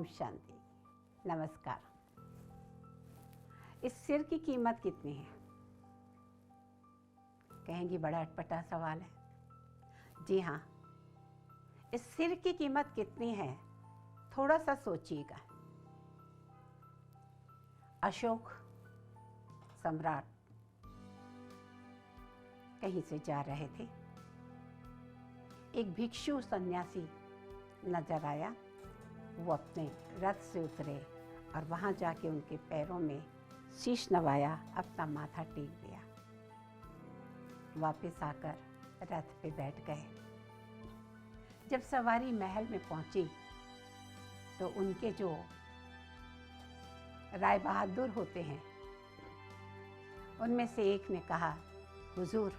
शांति। नमस्कार। इस सिर की कीमत कितनी है? कहेंगी बड़ा अटपटा सवाल है। जी हाँ, इस सिर की कीमत कितनी है थोड़ा सा सोचिएगा। अशोक सम्राट कहीं से जा रहे थे। एक भिक्षु सन्यासी नजर आया। वो अपने रथ से उतरे और वहां जाके उनके पैरों में शीश नवाया, अपना माथा टेक दिया। वापस आकर रथ पे बैठ गए। जब सवारी महल में पहुंची तो उनके जो राय बहादुर होते हैं उनमें से एक ने कहा, हुजूर,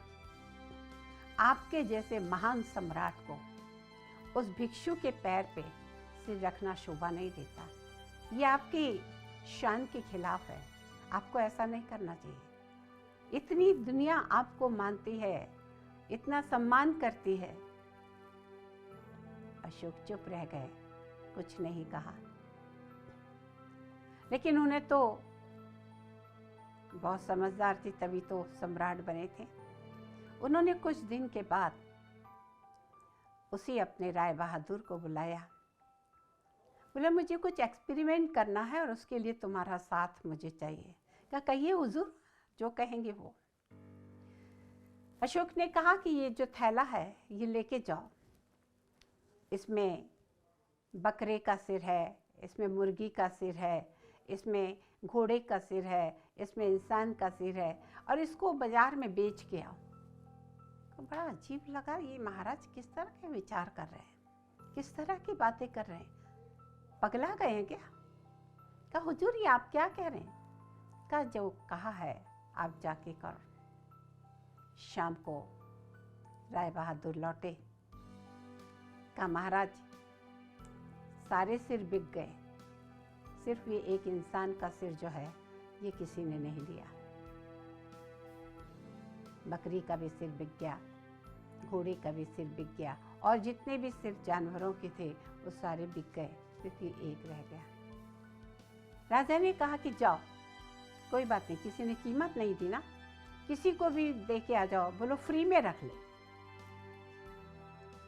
आपके जैसे महान सम्राट को उस भिक्षु के पैर पे सिर रखना शोभा नहीं देता। ये आपकी शान के खिलाफ है। आपको ऐसा नहीं करना चाहिए। इतनी दुनिया आपको मानती है, इतना सम्मान करती है। अशोक चुप रह गए, कुछ नहीं कहा। लेकिन उन्हें तो बहुत समझदार थी, तभी तो सम्राट बने थे। उन्होंने कुछ दिन के बाद उसी अपने राय बहादुर को बुलाया। बोला, मुझे कुछ एक्सपेरिमेंट करना है और उसके लिए तुम्हारा साथ मुझे चाहिए। क्या कहिए हुजूर, जो कहेंगे वो। अशोक ने कहा कि ये जो थैला है ये लेके जाओ। इसमें बकरे का सिर है, इसमें मुर्गी का सिर है, इसमें घोड़े का सिर है, इसमें इंसान का सिर है, और इसको बाजार में बेच के आओ। तो बड़ा अजीब लगा, ये महाराज किस तरह के विचार कर रहे हैं, किस तरह की बातें कर रहे हैं, पगला गए हैं क्या? कहा, हुजूर ये आप क्या कह रहे हैं? कहा, जो कहा है आप जाके करो। शाम को राय बहादुर लौटे। कहा, महाराज सारे सिर बिक गए, सिर्फ ये एक इंसान का सिर जो है ये किसी ने नहीं लिया। बकरी का भी सिर बिक गया, घोड़े का भी सिर बिक गया, और जितने भी सिर जानवरों के थे वो सारे बिक गए, सिर्फ ये एक रह गया। राजा ने कहा कि जाओ, कोई बात नहीं, किसी ने कीमत नहीं दी ना, किसी को भी दे के आ जाओ, बोलो फ्री में रख ले।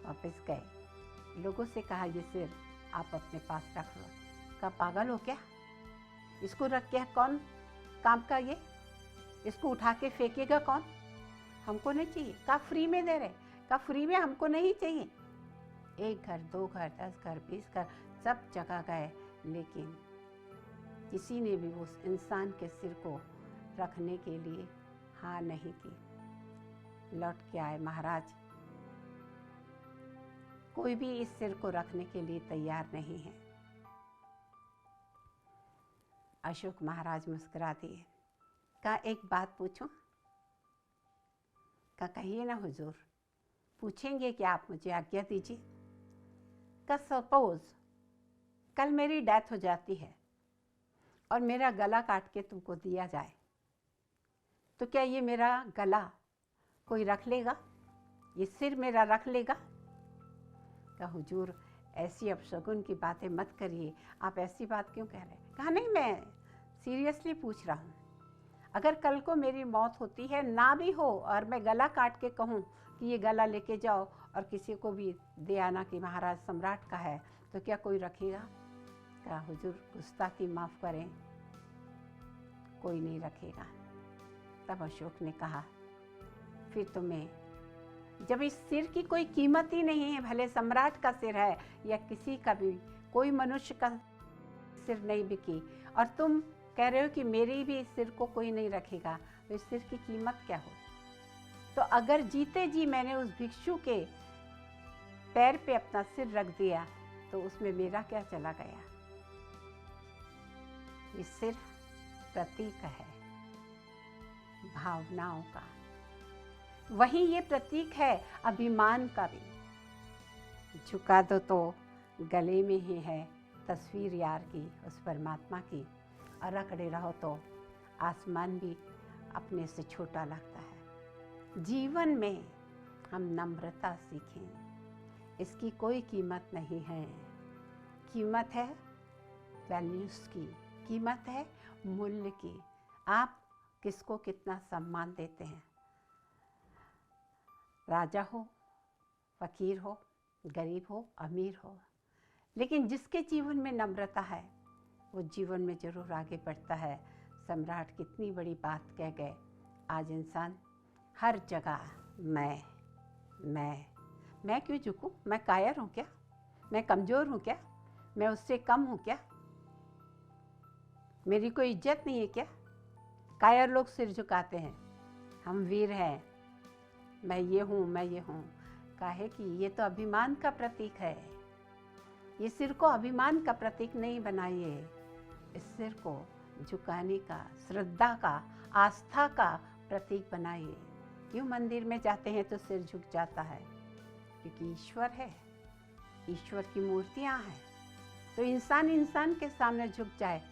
वापस गए, लोगों से कहा, ये सिर आप अपने पास रख लो। का पागल हो क्या? इसको रख के कौन काम का? ये इसको उठा के फेंकेगा कौन? हमको नहीं चाहिए। का फ्री में दे रहे? का फ्री में हमको नहीं चाहिए। एक घर, दो घर, 10 घर, 20 घर, सब जगह गए, लेकिन किसी ने भी उस इंसान के सिर को रखने के लिए हाँ नहीं की। लौट के आए, महाराज कोई भी इस सिर को रखने के लिए तैयार नहीं है। अशोक महाराज मुस्कुरा दिए। कहा, एक बात पूछूं? कहा, कहिए ना हुजूर, पूछेंगे कि आप मुझे आज्ञा दीजिए। कहा, सपोज कल मेरी डेथ हो जाती है और मेरा गला काट के तुमको दिया जाए, तो क्या ये मेरा गला कोई रख लेगा? ये सिर मेरा रख लेगा? कहा, हुजूर ऐसी अपशगुन की बातें मत करिए, आप ऐसी बात क्यों कह रहे हैं? कहा, नहीं, मैं सीरियसली पूछ रहा हूँ। अगर कल को मेरी मौत होती है, ना भी हो, और मैं गला काट के कहूँ कि ये गला लेके जाओ और किसी को भी दे आना कि महाराज सम्राट का है, तो क्या कोई रखेगा? कहा, हुजूर गुस्ताखी माफ़ करें, कोई नहीं रखेगा। तब अशोक ने कहा, फिर तुम्हें जब इस सिर की कोई कीमत ही नहीं है, भले सम्राट का सिर है या किसी का भी, कोई मनुष्य का सिर नहीं बिकी, और तुम कह रहे हो कि मेरे भी इस सिर को कोई नहीं रखेगा, तो इस सिर की कीमत क्या हो? तो अगर जीते जी मैंने उस भिक्षु के पैर पे अपना सिर रख दिया तो उसमें मेरा क्या चला गया? ये सिर प्रतीक है भावनाओं का, वही ये प्रतीक है अभिमान का भी। झुका दो तो गले में ही है तस्वीर यार की, उस परमात्मा की, और रखड़े रहो तो आसमान भी अपने से छोटा लगता है। जीवन में हम नम्रता सीखें, इसकी कोई कीमत नहीं है। कीमत है वैल्यूज़ की कीमत है, मूल्य की। आप किसको कितना सम्मान देते हैं। राजा हो, फ़कीर हो, गरीब हो, अमीर हो, लेकिन जिसके जीवन में नम्रता है वो जीवन में ज़रूर आगे बढ़ता है। सम्राट कितनी बड़ी बात कह गए। आज इंसान हर जगह मैं क्यों झुकूं? मैं कायर हूँ क्या? मैं कमज़ोर हूँ क्या? मैं उससे कम हूँ क्या? मेरी कोई इज्जत नहीं है क्या? कायर लोग सिर झुकाते हैं। हम वीर हैं, मैं ये हूँ। काहे कि ये तो अभिमान का प्रतीक है। ये सिर को अभिमान का प्रतीक नहीं बनाइए। इस सिर को झुकाने का, श्रद्धा का, आस्था का प्रतीक बनाइए। क्यों मंदिर में जाते हैं तो सिर झुक जाता है? क्योंकि ईश्वर है, ईश्वर की मूर्तियाँ हैं। तो इंसान के सामने झुक जाए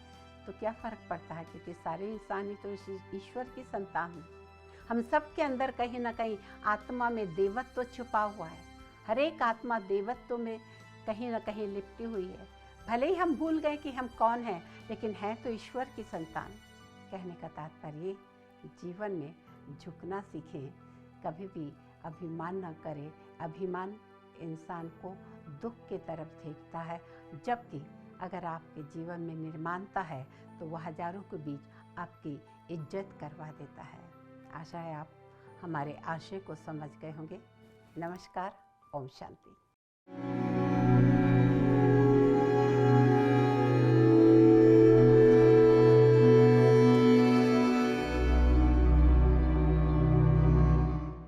तो क्या फ़र्क पड़ता है? क्योंकि सारे इंसान ही तो ईश्वर की संतान हैं। हम सब के अंदर कहीं ना कहीं आत्मा में देवत्व छुपा हुआ है। हर एक आत्मा देवत्व में कहीं ना कहीं लिपटी हुई है। भले ही हम भूल गए कि हम कौन हैं, लेकिन हैं तो ईश्वर की संतान। कहने का तात्पर्य कि जीवन में झुकना सीखें, कभी भी अभिमान न करें। अभिमान इंसान को दुख की तरफ देखता है, जबकि अगर आपके जीवन में निर्माणता है तो वह हजारों के बीच आपकी इज्जत करवा देता है। आशा है आप हमारे आशय को समझ गए होंगे। नमस्कार, ओम शांति।